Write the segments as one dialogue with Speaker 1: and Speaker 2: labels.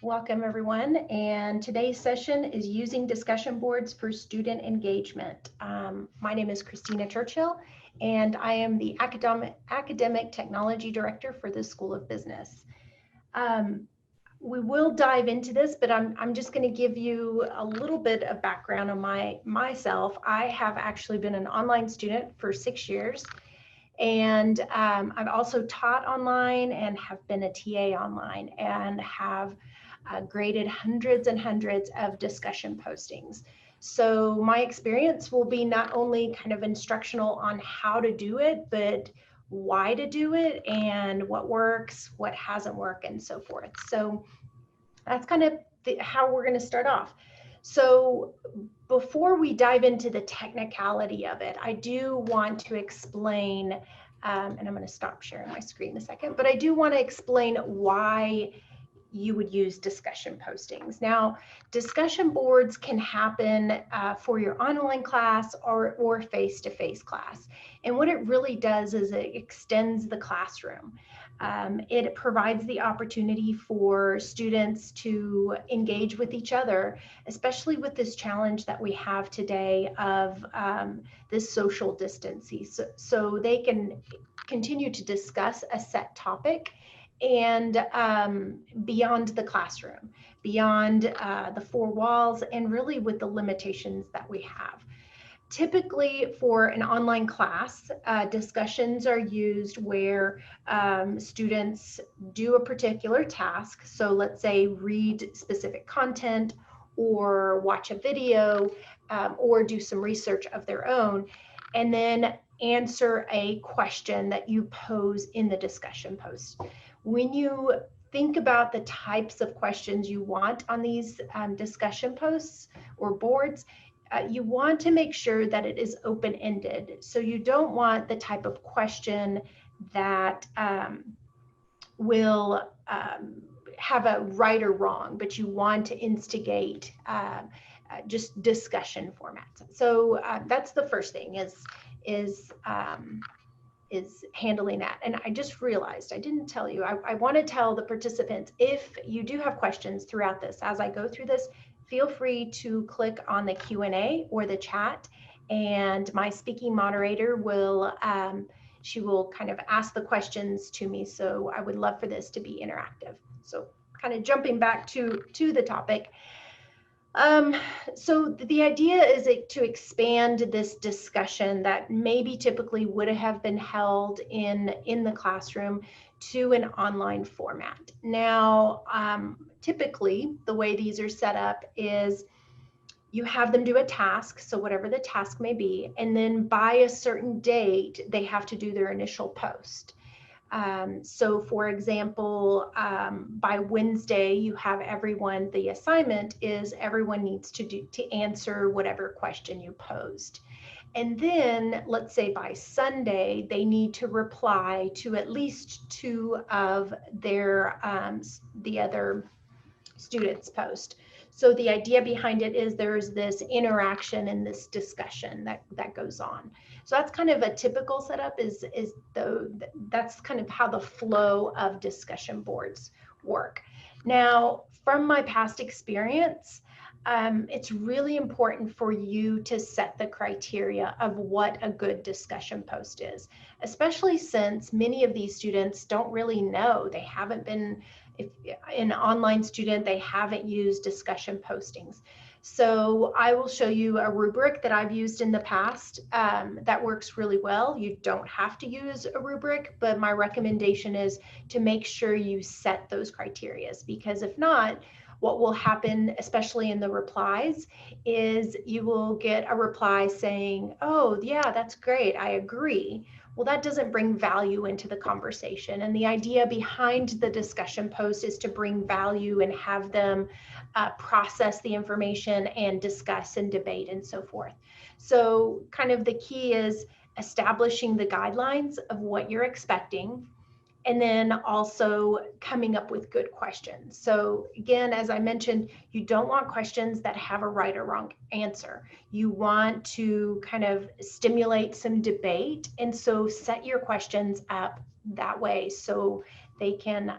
Speaker 1: Welcome everyone, and today's session is using discussion boards for student engagement. My name is Christina Churchill, and I am the Academic Technology Director for the School of Business. We will dive into this, but I'm just going to give you a little bit of background on myself. I have actually been an online student for 6 years, and I've also taught online and have been a TA online and have graded hundreds and hundreds of discussion postings. So my experience will be not only kind of instructional on how to do it, but why to do it and what works, what hasn't worked, and so forth. So that's kind of how we're going to start off. So before we dive into the technicality of it, I do want to explain, and I'm going to stop sharing my screen in a second, but I do want to explain why you would use discussion postings. Now, discussion boards can happen for your online class or face-to-face class. And what it really does is it extends the classroom. It provides the opportunity for students to engage with each other, especially with this challenge that we have today of this social distancing. So they can continue to discuss a set topic and beyond the classroom, beyond the four walls, and really with the limitations that we have. Typically for an online class, discussions are used where students do a particular task. So let's say read specific content or watch a video or do some research of their own, and then answer a question that you pose in the discussion post. When you think about the types of questions you want on these discussion posts or boards, you want to make sure that it is open-ended. So you don't want the type of question that will have a right or wrong, but you want to instigate just discussion formats. So that's the first thing is handling that. And I just realized I didn't tell you, I want to tell the participants, if you do have questions throughout this, as I go through this, feel free to click on the Q&A or the chat, and my speaking moderator will, she will kind of ask the questions to me. So I would love for this to be interactive. So kind of jumping back to the topic. So the idea is to expand this discussion that maybe typically would have been held in the classroom to an online format. Now, typically the way these are set up is you have them do a task, so whatever the task may be, and then by a certain date, they have to do their initial post. So for example, by Wednesday, you have everyone, the assignment is everyone needs to answer whatever question you posed. And then let's say by Sunday, they need to reply to at least 2 of their, the other students' post. So the idea behind it is there's this interaction and this discussion that goes on. So that's kind of a typical setup that's kind of how the flow of discussion boards work. Now, from my past experience, it's really important for you to set the criteria of what a good discussion post is, especially since many of these students don't really know. They haven't been, if an online student, they haven't used discussion postings. So I will show you a rubric that I've used in the past that works really well. You don't have to use a rubric, but my recommendation is to make sure you set those criteria, because if not, what will happen, especially in the replies, is you will get a reply saying, oh, yeah, that's great, I agree. Well, that doesn't bring value into the conversation. And the idea behind the discussion post is to bring value and have them process the information and discuss and debate and so forth. So kind of the key is establishing the guidelines of what you're expecting, and then also coming up with good questions. So again, as I mentioned, you don't want questions that have a right or wrong answer. You want to kind of stimulate some debate. And so set your questions up that way so they can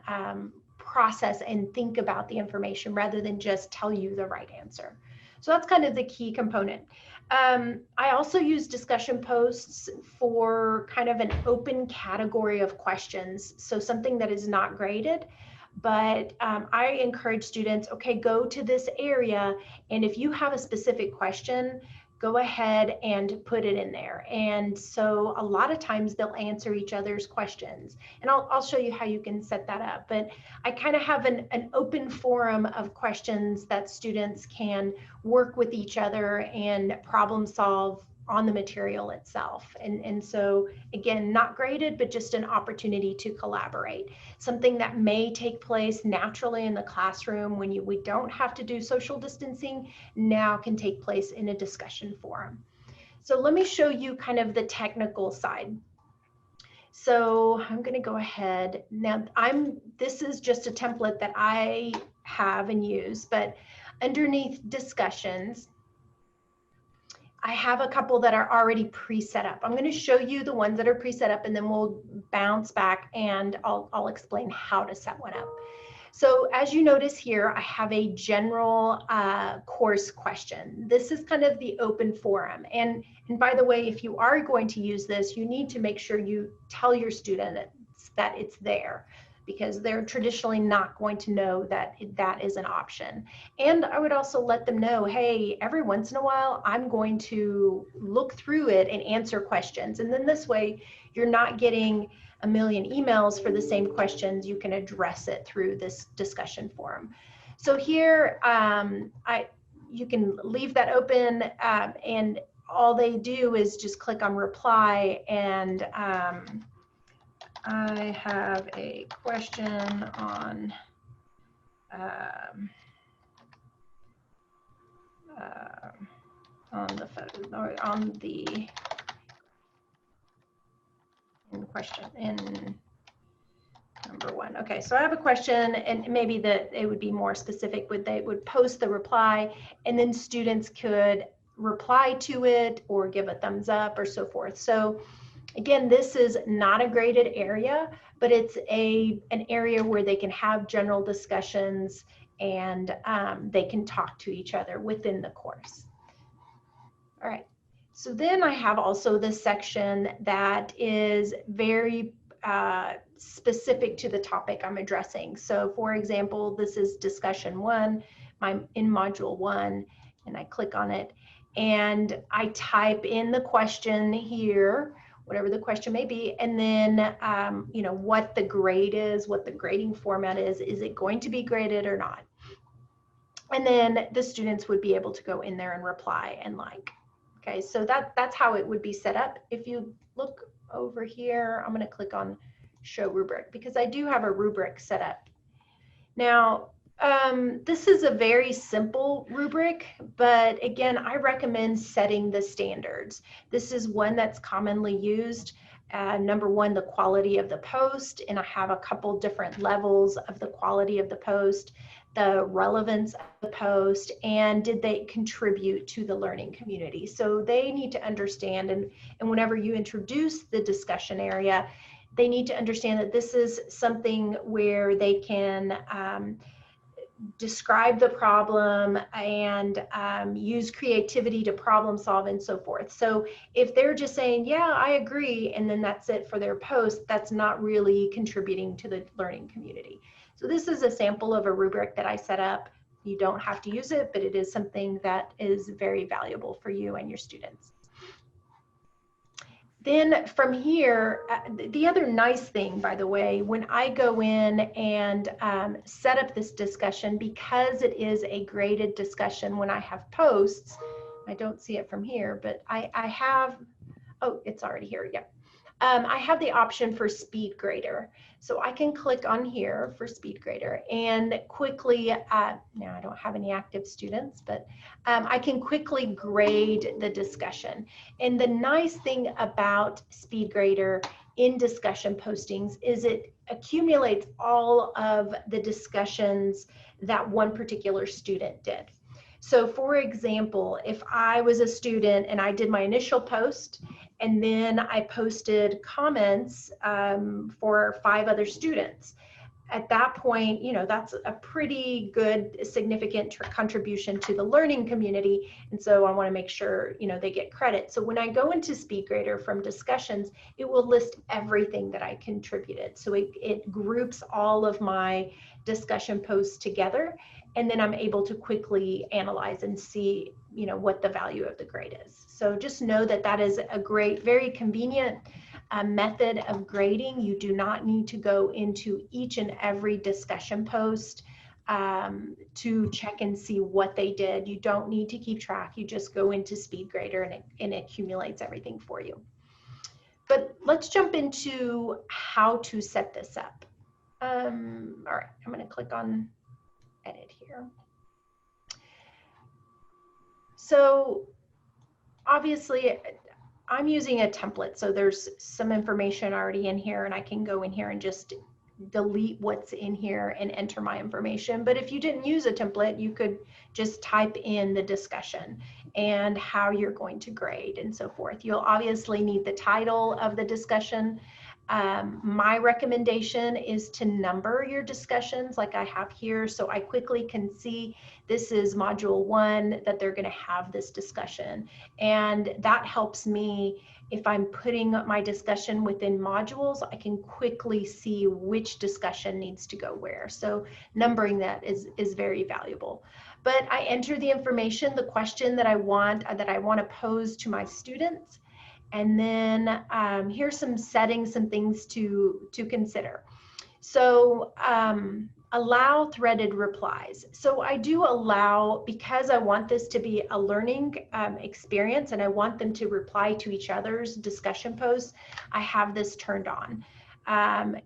Speaker 1: process and think about the information rather than just tell you the right answer. So that's kind of the key component. I also use discussion posts for kind of an open category of questions. So something that is not graded, but I encourage students, okay, go to this area, and if you have a specific question, go ahead and put it in there. And so a lot of times they'll answer each other's questions, and I'll show you how you can set that up. But I kind of have an open forum of questions that students can work with each other and problem solve on the material itself. And so again, not graded, but just an opportunity to collaborate. Something that may take place naturally in the classroom when we don't have to do social distancing now can take place in a discussion forum. So let me show you kind of the technical side. So I'm going to go ahead. Now this is just a template that I have and use, but underneath discussions, I have a couple that are already pre-set up. I'm going to show you the ones that are pre-set up, and then we'll bounce back and I'll explain how to set one up. So as you notice here, I have a general course question. This is kind of the open forum. And by the way, if you are going to use this, you need to make sure you tell your students that it's there, because they're traditionally not going to know that that is an option. And I would also let them know, hey, every once in a while, I'm going to look through it and answer questions. And then this way, you're not getting a million emails for the same questions. You can address it through this discussion forum. So here, you can leave that open, and all they do is just click on reply, and I have a question on the photo, or on the question in number 1. Okay, so I have a question, and maybe that it would be more specific. They would post the reply, and then students could reply to it or give a thumbs up or so forth. So again, this is not a graded area, but it's an area where they can have general discussions, and they can talk to each other within the course. All right, so then I have also this section that is very specific to the topic I'm addressing. So for example, this is discussion 1. I'm in module 1, and I click on it, and I type in the question here, whatever the question may be, and then you know, what the grade is, what the grading format is it going to be graded or not? And then the students would be able to go in there and reply and like. Okay, so that's how it would be set up. If you look over here, I'm going to click on show rubric, because I do have a rubric set up. Now, this is a very simple rubric, but again, I recommend setting the standards. This is one that's commonly used. Number 1, the quality of the post, and I have a couple different levels of the quality of the post, the relevance of the post, and did they contribute to the learning community. So they need to understand, and whenever you introduce the discussion area, they need to understand that this is something where they can describe the problem and use creativity to problem solve and so forth. So if they're just saying, yeah, I agree, and then that's it for their post, that's not really contributing to the learning community. So this is a sample of a rubric that I set up. You don't have to use it, but it is something that is very valuable for you and your students. Then from here, the other nice thing, by the way, when I go in and set up this discussion, because it is a graded discussion, when I have posts, I don't see it from here, but I have, oh, it's already here, yeah. I have the option for Speedgrader. So I can click on here for Speedgrader and quickly, now I don't have any active students, but I can quickly grade the discussion. And the nice thing about Speedgrader in discussion postings is it accumulates all of the discussions that one particular student did. So for example, if I was a student and I did my initial post, and then I posted comments for 5 other students, at that point, that's a pretty good, significant contribution to the learning community. And so I want to make sure, they get credit. So when I go into Speedgrader from discussions, it will list everything that I contributed. So it groups all of my discussion posts together. And then I'm able to quickly analyze and see, what the value of the grade is. So just know that that is a great, very convenient method of grading. You do not need to go into each and every discussion post to check and see what they did. You don't need to keep track. You just go into Speedgrader and it accumulates everything for you. But let's jump into how to set this up. All right, I'm going to click on edit here. So obviously, I'm using a template, so there's some information already in here, and I can go in here and just delete what's in here and enter my information. But if you didn't use a template, you could just type in the discussion and how you're going to grade and so forth. You'll obviously need the title of the discussion. My recommendation is to number your discussions like I have here, so I quickly can see this is module 1 that they're going to have this discussion. And that helps me if I'm putting my discussion within modules, I can quickly see which discussion needs to go where. So numbering that is very valuable. But I enter the information, the question that I want to pose to my students. And then here's some settings, some things to consider. So allow threaded replies. So I do allow, because I want this to be a learning experience and I want them to reply to each other's discussion posts, I have this turned on.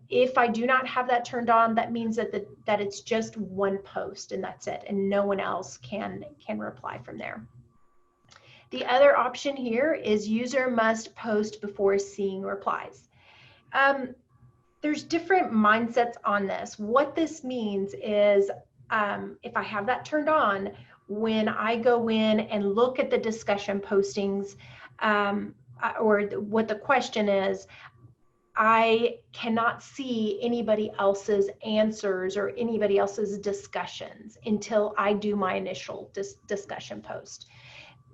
Speaker 1: If I do not have that turned on, that means that it's just one post and that's it, and no one else can reply from there. The other option here is user must post before seeing replies. There's different mindsets on this. What this means is if I have that turned on, when I go in and look at the discussion postings or what the question is, I cannot see anybody else's answers or anybody else's discussions until I do my initial discussion post.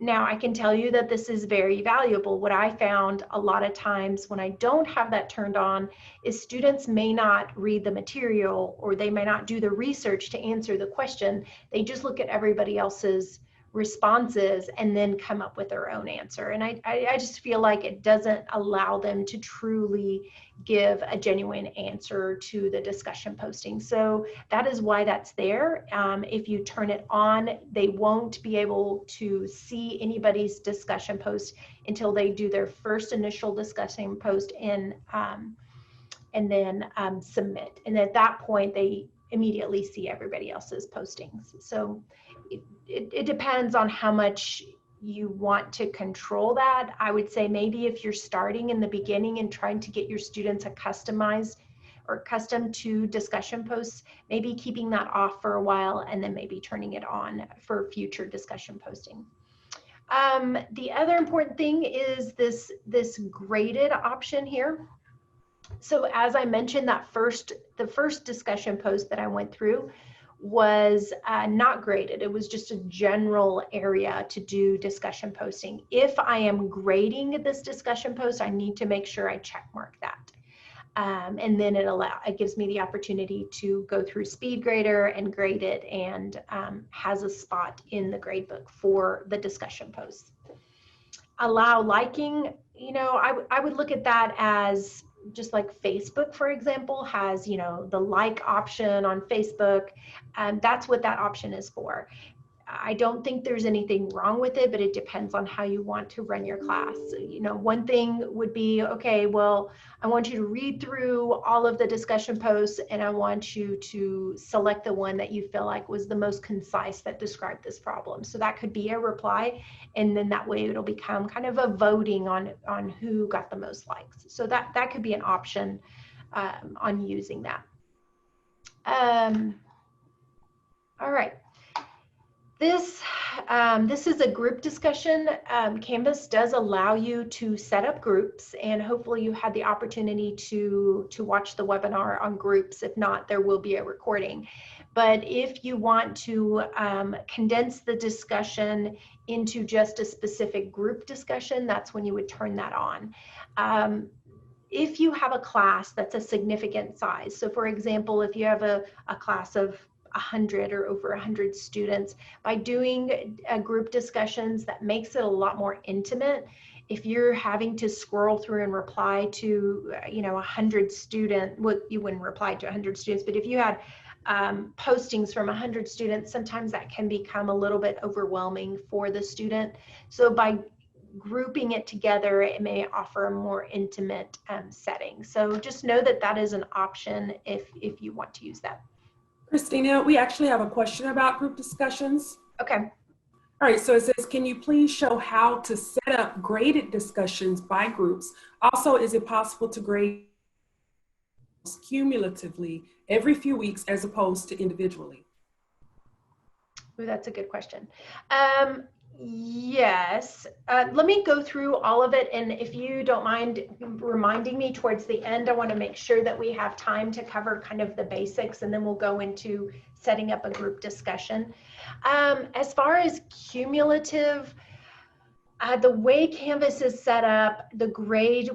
Speaker 1: Now, I can tell you that this is very valuable. What I found a lot of times when I don't have that turned on is students may not read the material or they may not do the research to answer the question. They just look at everybody else's responses and then come up with their own answer. And I just feel like it doesn't allow them to truly give a genuine answer to the discussion posting. So that is why that's there. If you turn it on, they won't be able to see anybody's discussion post until they do their first initial discussion post and then submit. And at that point, they immediately see everybody else's postings. So it depends on how much you want to control that. I would say maybe if you're starting in the beginning and trying to get your students accustomed to discussion posts, maybe keeping that off for a while and then maybe turning it on for future discussion posting. The other important thing is this graded option here. So as I mentioned, the first discussion post that I went through was not graded. It was just a general area to do discussion posting. If I am grading this discussion post, I need to make sure I check mark that. And then it gives me the opportunity to go through Speedgrader and grade it, and has a spot in the gradebook for the discussion posts. Allow liking, I would look at that as just like Facebook, for example, has, the like option on Facebook. That's what that option is for. I don't think there's anything wrong with it, but it depends on how you want to run your class. One thing would be, okay, well, I want you to read through all of the discussion posts and I want you to select the one that you feel like was the most concise that described this problem. So that could be a reply, and then that way it'll become kind of a voting on who got the most likes. So that could be an option on using that. All right. This is a group discussion. Canvas does allow you to set up groups, and hopefully you had the opportunity to watch the webinar on groups. If not, there will be a recording. But if you want to condense the discussion into just a specific group discussion, that's when you would turn that on. If you have a class that's a significant size, so for example, if you have a class of 100 or over 100 students, by doing group discussions, that makes it a lot more intimate. If you're having to scroll through and reply to 100 students, well, you wouldn't reply to 100 students, but if you had postings from 100 students, sometimes that can become a little bit overwhelming for the student. So by grouping it together, it may offer a more intimate setting. So just know that that is an option if you want to use that.
Speaker 2: Christina, we actually have a question about group discussions.
Speaker 1: Okay.
Speaker 2: All right, so it says, can you please show how to set up graded discussions by groups? Also, is it possible to grade cumulatively every few weeks as opposed to individually?
Speaker 1: Ooh, that's a good question. Yes, let me go through all of it, and if you don't mind reminding me towards the end, I want to make sure that we have time to cover kind of the basics, and then we'll go into setting up a group discussion. As far as cumulative, the way Canvas is set up, the grade,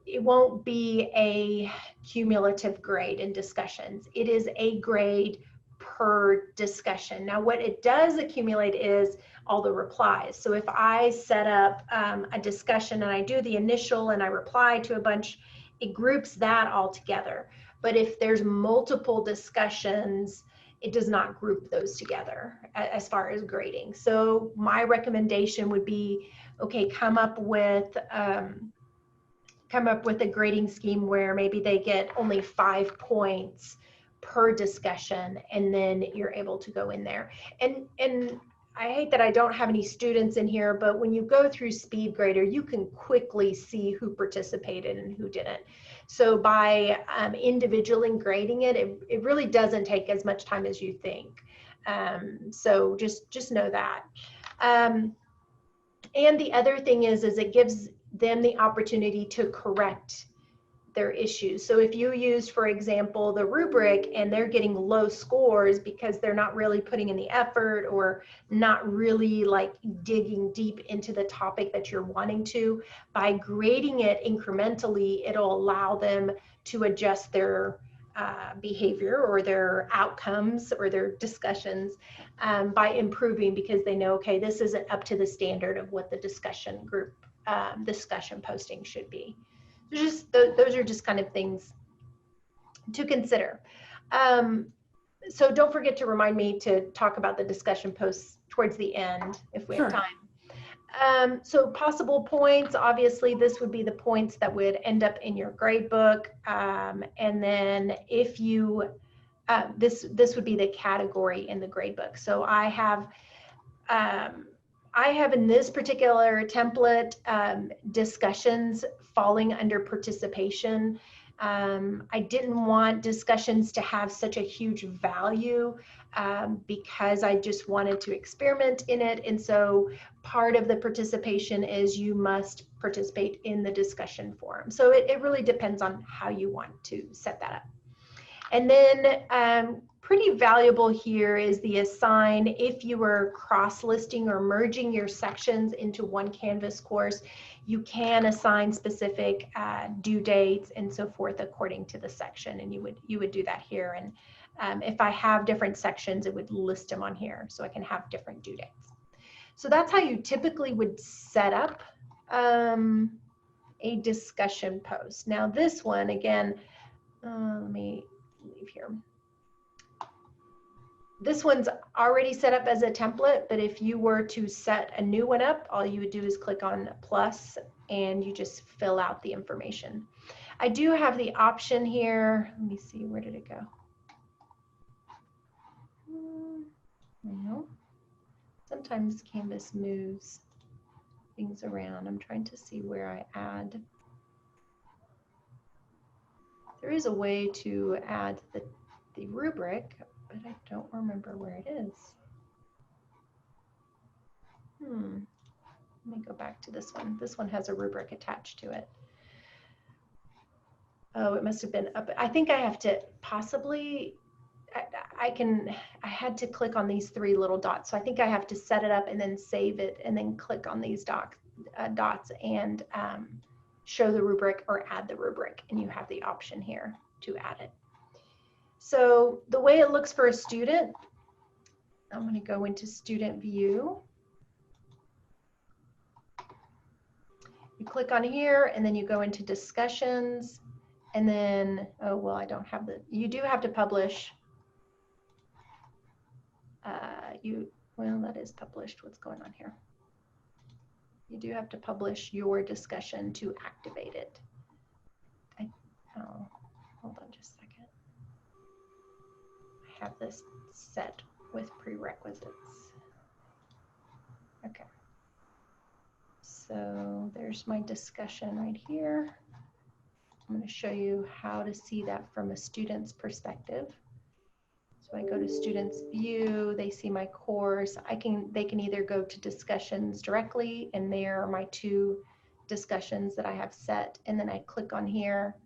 Speaker 1: it won't be a cumulative grade in discussions. It is a grade per discussion. Now, what it does accumulate is all the replies. So if I set up a discussion and I do the initial and I reply to a bunch, it groups that all together. But if there's multiple discussions, it does not group those together as far as grading. So my recommendation would be, okay, come up with a grading scheme where maybe they get only 5 points per discussion, and then you're able to go in there. And I hate that I don't have any students in here, but when you go through Speedgrader, you can quickly see who participated and who didn't. So by individually grading it, it really doesn't take as much time as you think. So just know that. And the other thing is it gives them the opportunity to correct their issues. So if you use, for example, the rubric and they're getting low scores because they're not really putting in the effort or not really like digging deep into the topic that you're wanting to, by grading it incrementally, it'll allow them to adjust their behavior or their outcomes or their discussions by improving, because they know, okay, this isn't up to the standard of what the discussion group discussion posting should be. Those are just kind of things to consider. So don't forget to remind me to talk about the discussion posts towards the end if we have time. So possible points, obviously this would be the points that would end up in your grade book. And then if you, this would be the category in the grade book. So I have in this particular template discussions falling under participation. I didn't want discussions to have such a huge value because I just wanted to experiment in it. And so part of the participation is you must participate in the discussion forum. So it really depends on how you want to set that up. And then pretty valuable here is the assign. If you were cross-listing or merging your sections into one Canvas course, you can assign specific due dates and so forth according to the section, and you would do that here. And if I have different sections, it would list them on here so I can have different due dates. So that's how you typically would set up a discussion post. Now this one, again, let me leave here. This one's already set up as a template, but if you were to set a new one up, all you would do is click on plus and you just fill out the information. I do have the option here. Let me see, where did it go? I don't know. Sometimes Canvas moves things around. I'm trying to see where I add. There is a way to add the rubric, but I don't remember where it is. Let me go back to this one. This one has a rubric attached to it. Oh, it must have been up. I think I have to possibly, I had to click on these three little dots. So I think I have to set it up and then save it and then click on these dots and show the rubric or add the rubric. And you have the option here to add it. So the way it looks for a student, I'm going to go into student view. You click on here and then you go into discussions and then, oh, well, I don't have you do have to publish. Well, that is published. What's going on here? You do have to publish your discussion to activate it. Oh, hold on just a second. I have this set with prerequisites. Okay. So there's my discussion right here. I'm going to show you how to see that from a student's perspective. So I go to students view, they see my course. They can either go to discussions directly, and there are my two discussions that I have set. And then I click on here,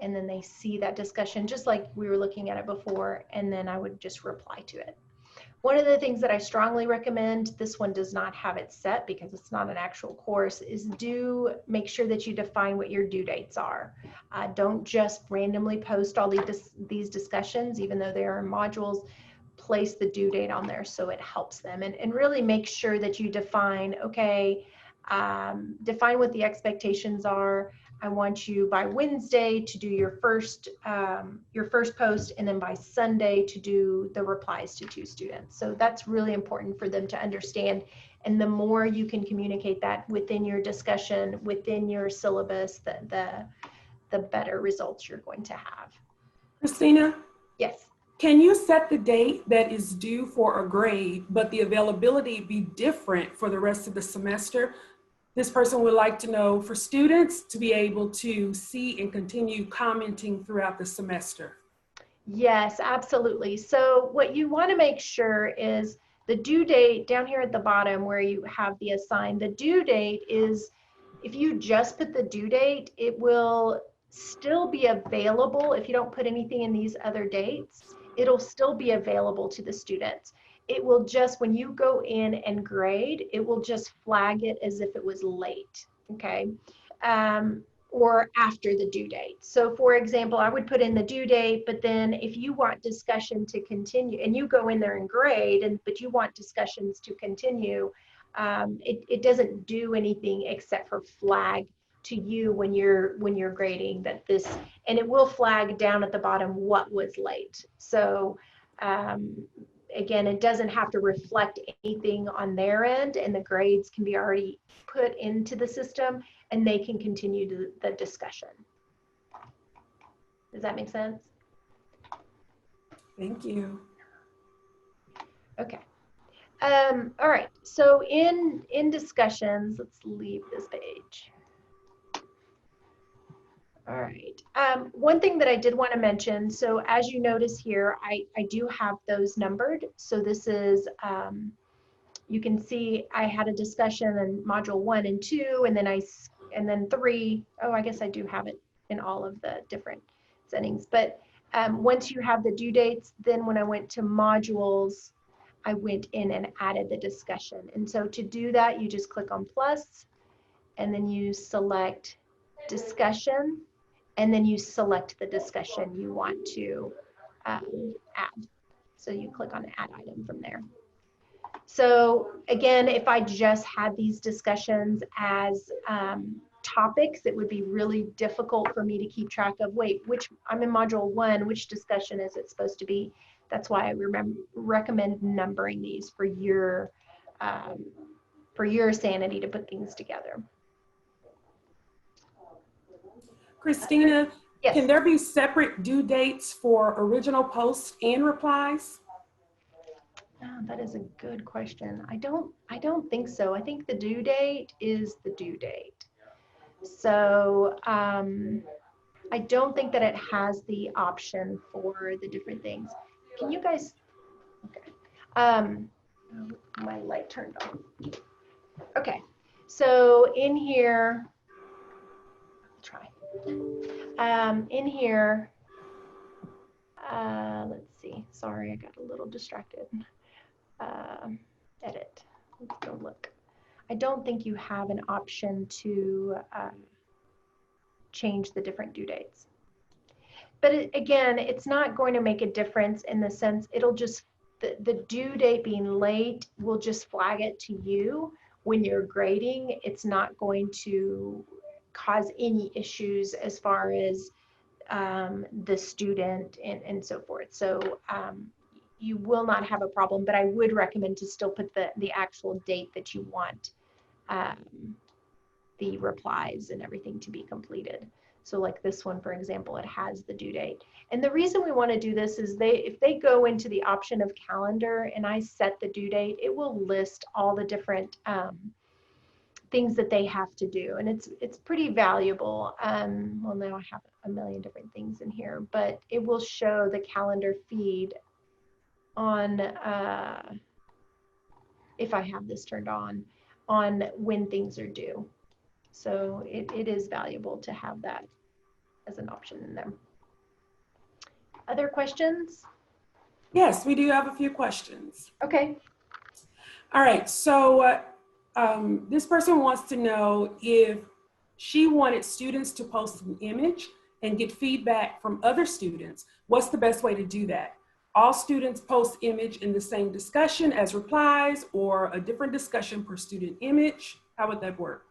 Speaker 1: and then they see that discussion just like we were looking at it before, and then I would just reply to it. One of the things that I strongly recommend, this one does not have it set because it's not an actual course, is do make sure that you define what your due dates are. Don't just randomly post all these discussions, even though they are in modules. Place the due date on there so it helps them. And really make sure that you define, okay, define what the expectations are. I want you by Wednesday to do your first post, and then by Sunday to do the replies to 2 students. So that's really important for them to understand. And the more you can communicate that within your discussion, within your syllabus, the better results you're going to have.
Speaker 2: Christina?
Speaker 1: Yes.
Speaker 2: Can you set the date that is due for a grade, but the availability be different for the rest of the semester? This person would like to know for students to be able to see and continue commenting throughout the semester.
Speaker 1: Yes, absolutely. So what you want to make sure is the due date down here at the bottom where you have the assigned, the due date is, if you just put the due date, it will still be available. If you don't put anything in these other dates, it'll still be available to the students. It will just, when you go in and grade, it will just flag it as if it was late, okay? Or after the due date. So for example, I would put in the due date, but then if you want discussion to continue and you go in there and grade, but you want discussions to continue, it doesn't do anything except for flag to you when you're grading that this, and it will flag down at the bottom what was late. So again, it doesn't have to reflect anything on their end, and the grades can be already put into the system and they can continue the discussion. Does that make sense?
Speaker 2: Thank you.
Speaker 1: Okay. All right, so in discussions, let's leave this page. All right. One thing that I did want to mention, so as you notice here, I do have those numbered. So this is, you can see I had a discussion in module 1 and 2, and then 3. Oh, I guess I do have it in all of the different settings. But once you have the due dates, then when I went to modules, I went in and added the discussion. And so to do that, you just click on plus, and then you select discussion, and then you select the discussion you want to add. So you click on add item from there. So again, if I just had these discussions as topics, it would be really difficult for me to keep track of, wait, I'm in module 1, which discussion is it supposed to be? That's why I recommend numbering these for your sanity to put things together.
Speaker 2: Christina,
Speaker 1: yes.
Speaker 2: Can there be separate due dates for original posts and replies?
Speaker 1: Oh, that is a good question. I don't think so. I think the due date is the due date. So I don't think that it has the option for the different things. Can you guys, okay. My light turned on. Okay, so in here, try. In here, let's see. Sorry, I got a little distracted. Edit. Let's go look. I don't think you have an option to change the different due dates. But again, it's not going to make a difference in the sense it'll just, the due date being late will just flag it to you when you're grading. It's not going to cause any issues as far as the student and so forth. So you will not have a problem, but I would recommend to still put the actual date that you want the replies and everything to be completed. So like this one, for example, it has the due date. And the reason we want to do this is if they go into the option of calendar and I set the due date, it will list all the different things that they have to do. And it's pretty valuable. Well, now I have a million different things in here, but it will show the calendar feed on, if I have this turned on when things are due. So it is valuable to have that as an option in there. Other questions?
Speaker 2: Yes, we do have a few questions.
Speaker 1: Okay.
Speaker 2: All right, so this person wants to know if she wanted students to post an image and get feedback from other students. What's the best way to do that? All students post image in the same discussion as replies, or a different discussion per student image? How would that work?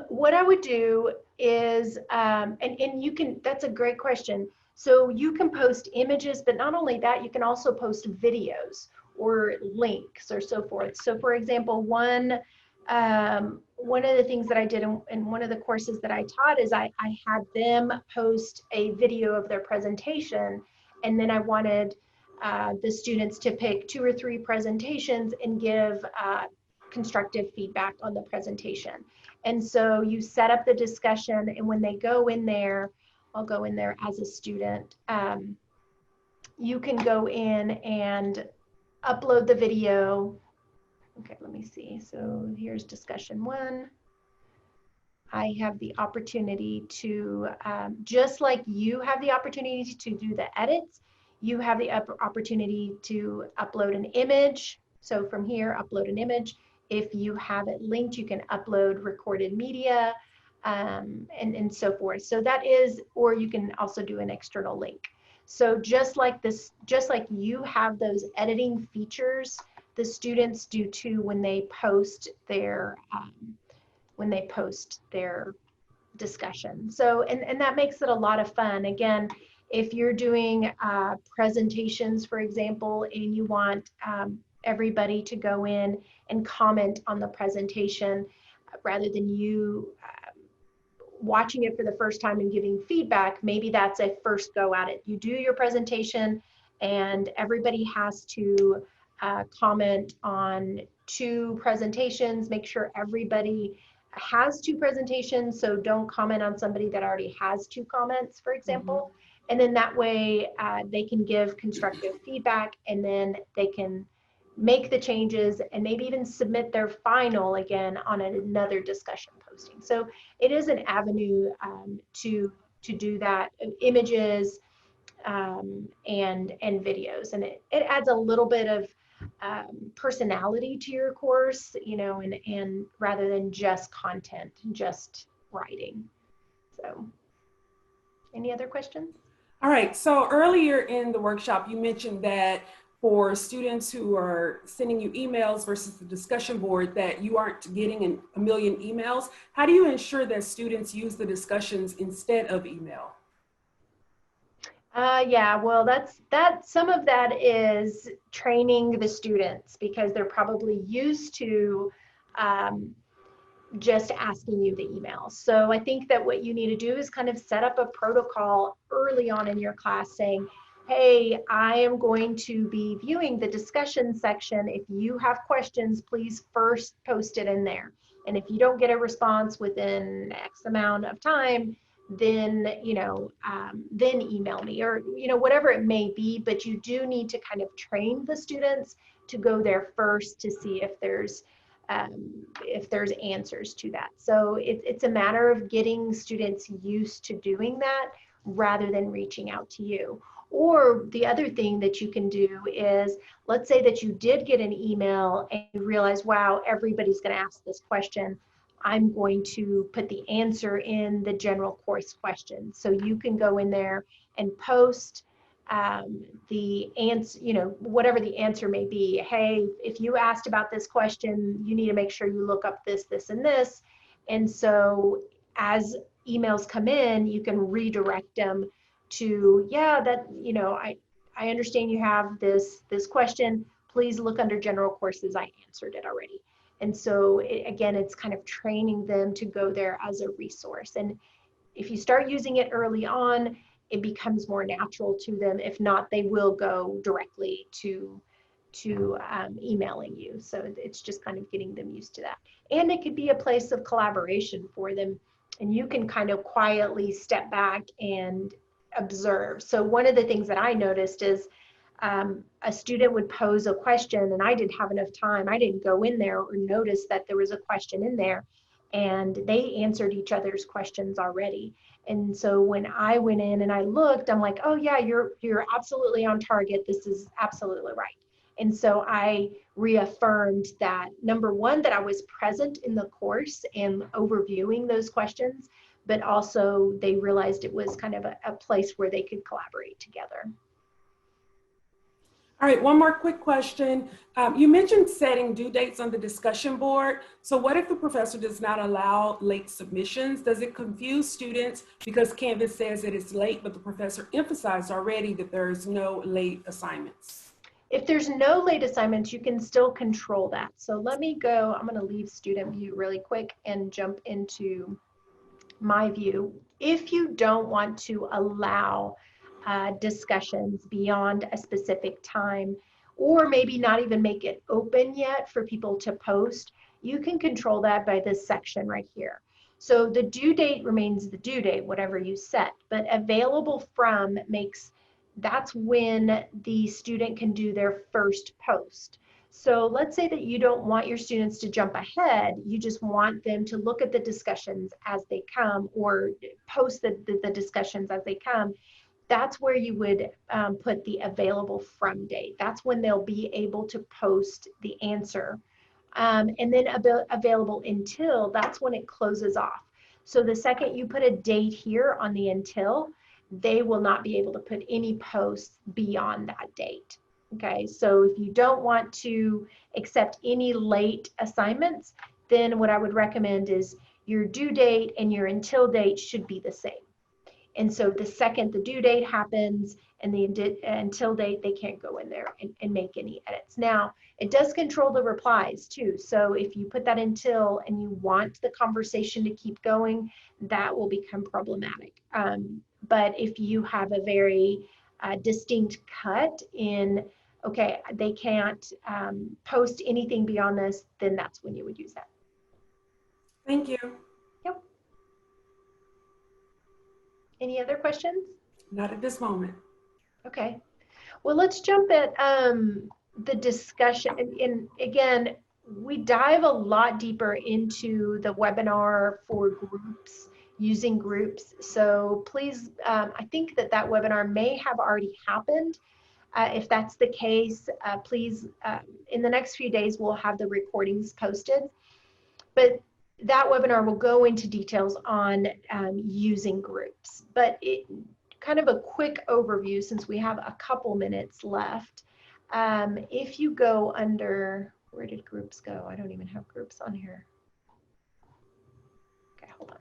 Speaker 1: What I would do is, and you can, that's a great question. So you can post images, but not only that, you can also post videos or links or so forth. So for example, one of the things that I did in one of the courses that I taught is I had them post a video of their presentation, and then I wanted the students to pick 2 or 3 presentations and give constructive feedback on the presentation. And so you set up the discussion, and when they go in there, I'll go in there as a student, you can go in and upload the video. Okay, let me see. So here's discussion 1. I have the opportunity to, just like you have the opportunity to do the edits, you have the opportunity to upload an image. So from here, upload an image. If you have it linked, you can upload recorded media and so forth. So that is, or you can also do an external link. So just like this, just like you have those editing features, the students do too when they post their discussion. So, and that makes it a lot of fun. Again, if you're doing presentations, for example, and you want everybody to go in and comment on the presentation rather than you watching it for the first time and giving feedback, maybe that's a first go at it. You do your presentation and everybody has to comment on 2 presentations. Make sure everybody has 2 presentations, so don't comment on somebody that already has 2 comments, for example. And then that way they can give constructive feedback, and then they can make the changes and maybe even submit their final again on another discussion posting. So it is an avenue to do that, images and videos, and it adds a little bit of personality to your course, you know, and rather than just content, just writing. So any other questions?
Speaker 2: All right, so earlier in the workshop, you mentioned that for students who are sending you emails versus the discussion board, that you aren't getting a million emails. How do you ensure that students use the discussions instead of email?
Speaker 1: Yeah, well, some of that is training the students, because they're probably used to just asking you the email. So I think that what you need to do is kind of set up a protocol early on in your class saying, hey, I am going to be viewing the discussion section. If you have questions, please first post it in there. And if you don't get a response within X amount of time, then, you know, then email me, or, you know, whatever it may be. But you do need to kind of train the students to go there first to see if there's if there's answers to that. So it's a matter of getting students used to doing that rather than reaching out to you. Or the other thing that you can do is, let's say that you did get an email and you realize, wow, everybody's going to ask this question. I'm going to put the answer in the general course question. So you can go in there and post the answer, whatever the answer may be. Hey, if you asked about this question, you need to make sure you look up this, this, and this. And so as emails come in, you can redirect them to, yeah, that, I understand you have this question. Please look under general courses. I answered it already. And so again, it's kind of training them to go there as a resource. And if you start using it early on, it becomes more natural to them. If not, they will go directly to emailing you. So it's just kind of getting them used to that. And it could be a place of collaboration for them. And you can kind of quietly step back and observe. So one of the things that I noticed is a student would pose a question and I didn't have enough time. I didn't go in there or notice that there was a question in there, and they answered each other's questions already. And so when I went in and I looked, I'm like, oh yeah, you're absolutely on target. This is absolutely right. And so I reaffirmed that, number one, that I was present in the course and overviewing those questions, but also they realized it was kind of a place where they could collaborate together.
Speaker 2: All right, one more quick question. You mentioned setting due dates on the discussion board. So what if the professor does not allow late submissions? Does it confuse students because Canvas says that it's late, but the professor emphasized already that there's no late assignments?
Speaker 1: If there's no late assignments, you can still control that. So let me go, I'm gonna leave student view really quick and jump into my view. If you don't want to allow discussions beyond a specific time, or maybe not even make it open yet for people to post, you can control that by this section right here. So the due date remains the due date, whatever you set, but available from that's when the student can do their first post. So let's say that you don't want your students to jump ahead, you just want them to look at the discussions as they come or post the discussions as they come. That's where you would put the available from date. That's when they'll be able to post the answer. And then available until, that's when it closes off. So the second you put a date here on the until, they will not be able to put any posts beyond that date. Okay, so if you don't want to accept any late assignments, then what I would recommend is your due date and your until date should be the same. And so the second the due date happens and the until date, they can't go in there and make any edits. Now, it does control the replies too. So if you put that until and you want the conversation to keep going, that will become problematic. But if you have a very distinct cut in, okay, they can't post anything beyond this, then that's when you would use that.
Speaker 2: Thank you.
Speaker 1: Yep. Any other questions?
Speaker 2: Not at this moment.
Speaker 1: Okay. Well, let's jump at the discussion. And again, we dive a lot deeper into the webinar for groups, using groups. So please, I think that webinar may have already happened. If that's the case, please, in the next few days, we'll have the recordings posted. But that webinar will go into details on using groups. But kind of a quick overview, since we have a couple minutes left. If you go under, where did groups go? I don't even have groups on here. Okay, hold on.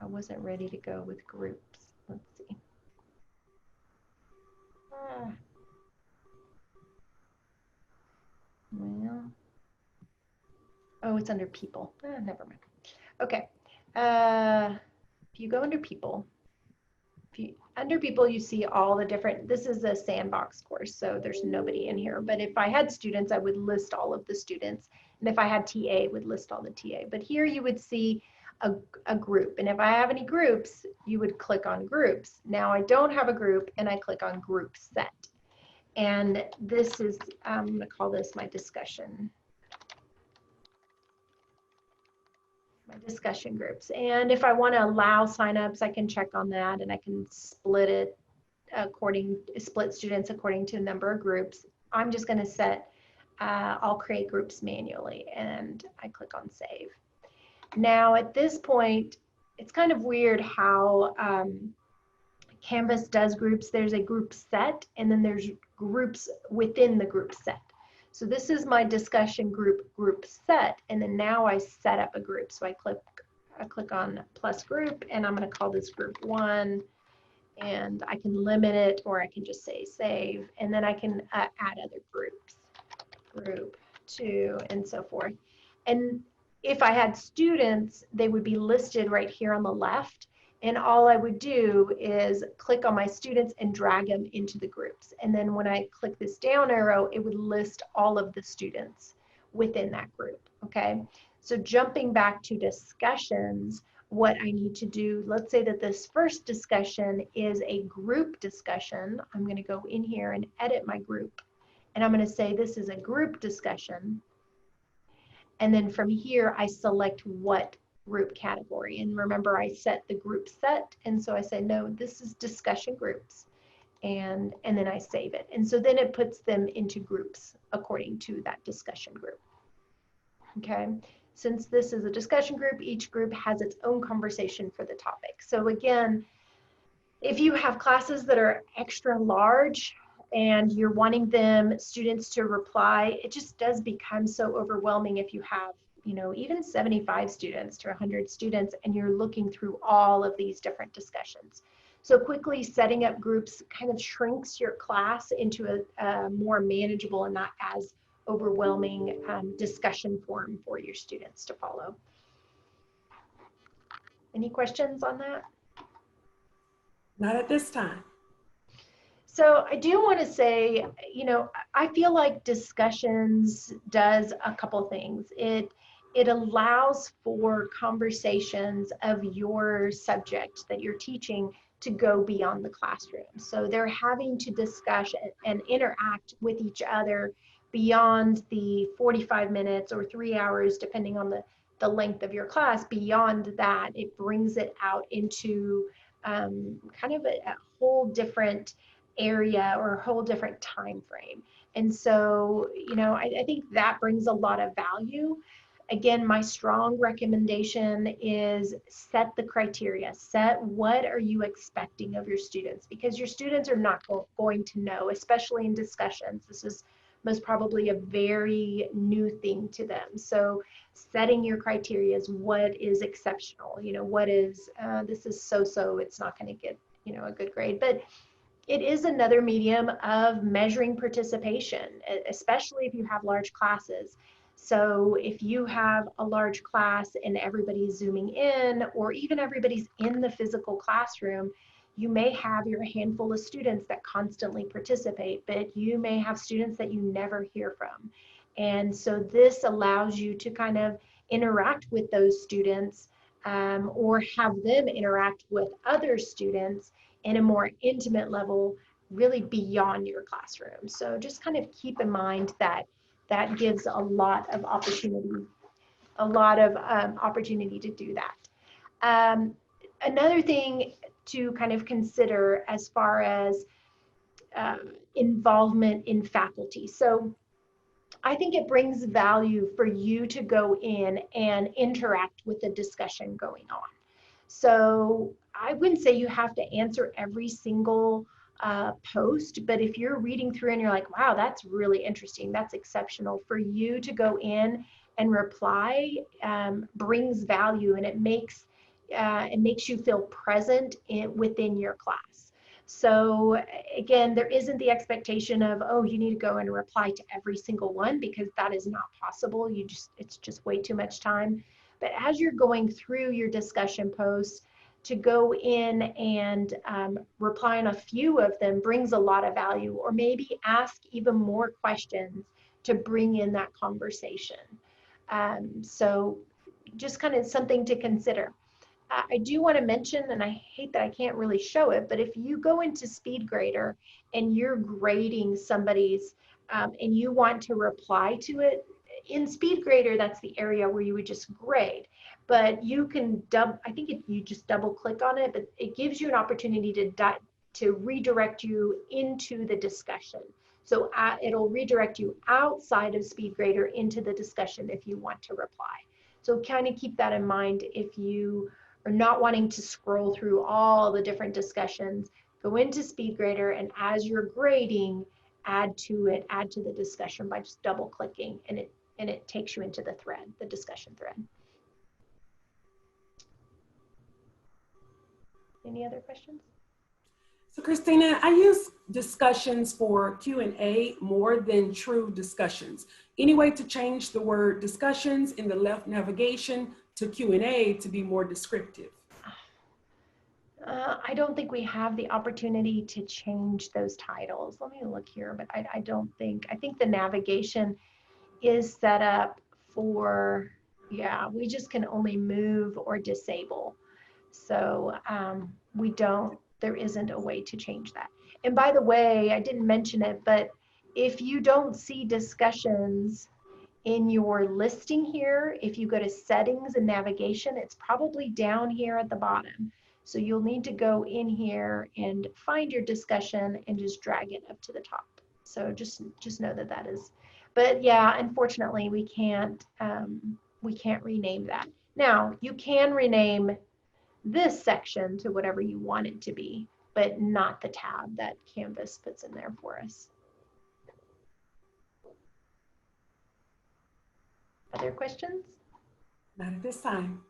Speaker 1: I wasn't ready to go with groups. Let's see. Well, oh, it's under people. Never mind. Okay. If you go under people, under people, you see all the different, this is a sandbox course, so there's nobody in here. But if I had students, I would list all of the students. And if I had TA, I would list all the TA. But here you would see a group. And if I have any groups, you would click on groups. Now I don't have a group and I click on group set. And this is, I'm going to call this my discussion groups. And if I want to allow signups, I can check on that, and I can split students according to the number of groups. I'm just going to set, I'll create groups manually, and I click on save. Now at this point, it's kind of weird how Canvas does groups. There's a group set, and then there's groups within the group set. So this is my discussion group set, and then now I set up a group. So I click on plus group, and I'm going to call this group 1, and I can limit it, or I can just say save, and then I can add other groups, group 2, and so forth. And if I had students, they would be listed right here on the left, and all I would do is click on my students and drag them into the groups. And then when I click this down arrow, it would list all of the students within that group, okay? So jumping back to discussions, what I need to do, let's say that this first discussion is a group discussion. I'm going to go in here and edit my group, and I'm going to say this is a group discussion. And then from here, I select what group category. And remember, I set the group set, and so I say, no, this is discussion groups, and then I save it. And so then it puts them into groups according to that discussion group. Okay, since this is a discussion group, each group has its own conversation for the topic. So again, if you have classes that are extra large and you're wanting students to reply, it just does become so overwhelming if you have, you know, even 75 students to 100 students, and you're looking through all of these different discussions. So quickly setting up groups kind of shrinks your class into a more manageable and not as overwhelming discussion forum for your students to follow. Any questions on that?
Speaker 2: Not at this time.
Speaker 1: So I do want to say, you know, I feel like discussions does a couple things. It allows for conversations of your subject that you're teaching to go beyond the classroom. So they're having to discuss and interact with each other beyond the 45 minutes or 3 hours, depending on the length of your class. Beyond that, it brings it out into kind of a whole different area or a whole different time frame. And so, you know, I think that brings a lot of value. Again, my strong recommendation is set the criteria. Set what are you expecting of your students, because your students are not going to know, especially in discussions. This is most probably a very new thing to them. So setting your criteria is what is exceptional. You know, what is, this is so-so, it's not going to get, you know, a good grade. But it is another medium of measuring participation, especially if you have large classes. So if you have a large class and everybody's zooming in, or even everybody's in the physical classroom, you may have your handful of students that constantly participate, but you may have students that you never hear from. And so this allows you to kind of interact with those students or have them interact with other students in a more intimate level, really beyond your classroom. So just kind of keep in mind that that gives a lot of opportunity, to do that. Another thing to kind of consider as far as involvement in faculty. So I think it brings value for you to go in and interact with the discussion going on. So I wouldn't say you have to answer every single post, but if you're reading through and you're like, wow, that's really interesting, that's exceptional, for you to go in and reply brings value, and it makes you feel present within your class. So again, there isn't the expectation of, oh, you need to go and reply to every single one, because that is not possible. It's just way too much time. But as you're going through your discussion posts, to go in and reply on a few of them brings a lot of value, or maybe ask even more questions to bring in that conversation. So just kind of something to consider. I do want to mention, and I hate that I can't really show it, but if you go into Speedgrader and you're grading somebody's, and you want to reply to it, in Speedgrader, that's the area where you would just grade. But you can I think you just double click on it, but it gives you an opportunity to redirect you into the discussion. So it'll redirect you outside of Speedgrader into the discussion if you want to reply. So kind of keep that in mind if you are not wanting to scroll through all the different discussions. Go into Speedgrader, and as you're grading, add to the discussion by just double clicking, and it takes you into the thread, the discussion thread. Any other questions?
Speaker 2: So Christina, I use discussions for Q&A more than true discussions. Any way to change the word discussions in the left navigation to Q&A to be more descriptive?
Speaker 1: I don't think we have the opportunity to change those titles. Let me look here, but I don't think, I think the navigation is set up for, yeah, we just can only move or disable. So there isn't a way to change that. And by the way, I didn't mention it, but if you don't see discussions in your listing here, if you go to settings and navigation, it's probably down here at the bottom. So you'll need to go in here and find your discussion and just drag it up to the top. So just know that is, but yeah, unfortunately we can't rename that. Now you can rename this section to whatever you want it to be, but not the tab that Canvas puts in there for us. Other questions?
Speaker 2: Not at this time.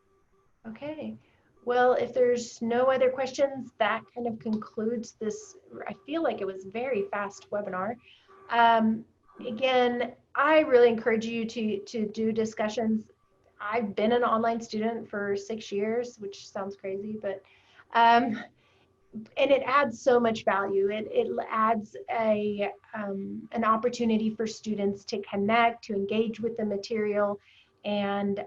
Speaker 2: Okay.
Speaker 1: Well, if there's no other questions, that kind of concludes this. I feel like it was a very fast webinar. Again, I really encourage you to do discussions. I've been an online student for 6 years, which sounds crazy, but and it adds so much value. It adds an opportunity for students to connect, to engage with the material. And,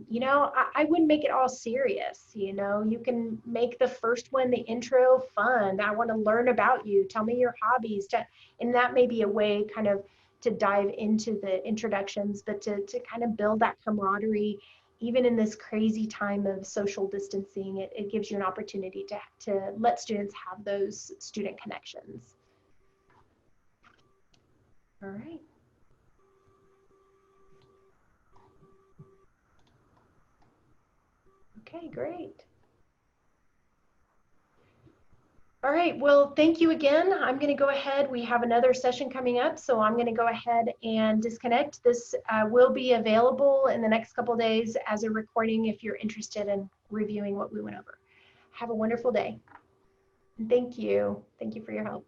Speaker 1: you know, I wouldn't make it all serious. You know, you can make the first one, the intro, fun. I want to learn about you. Tell me your hobbies. And that may be a way kind of to dive into the introductions, but to kind of build that camaraderie. Even in this crazy time of social distancing, it gives you an opportunity to let students have those student connections. All right. Okay, great. All right, well, thank you again. I'm going to go ahead. We have another session coming up, so I'm going to go ahead and disconnect. This will be available in the next couple of days as a recording if you're interested in reviewing what we went over. Have a wonderful day. And thank you. Thank you for your help.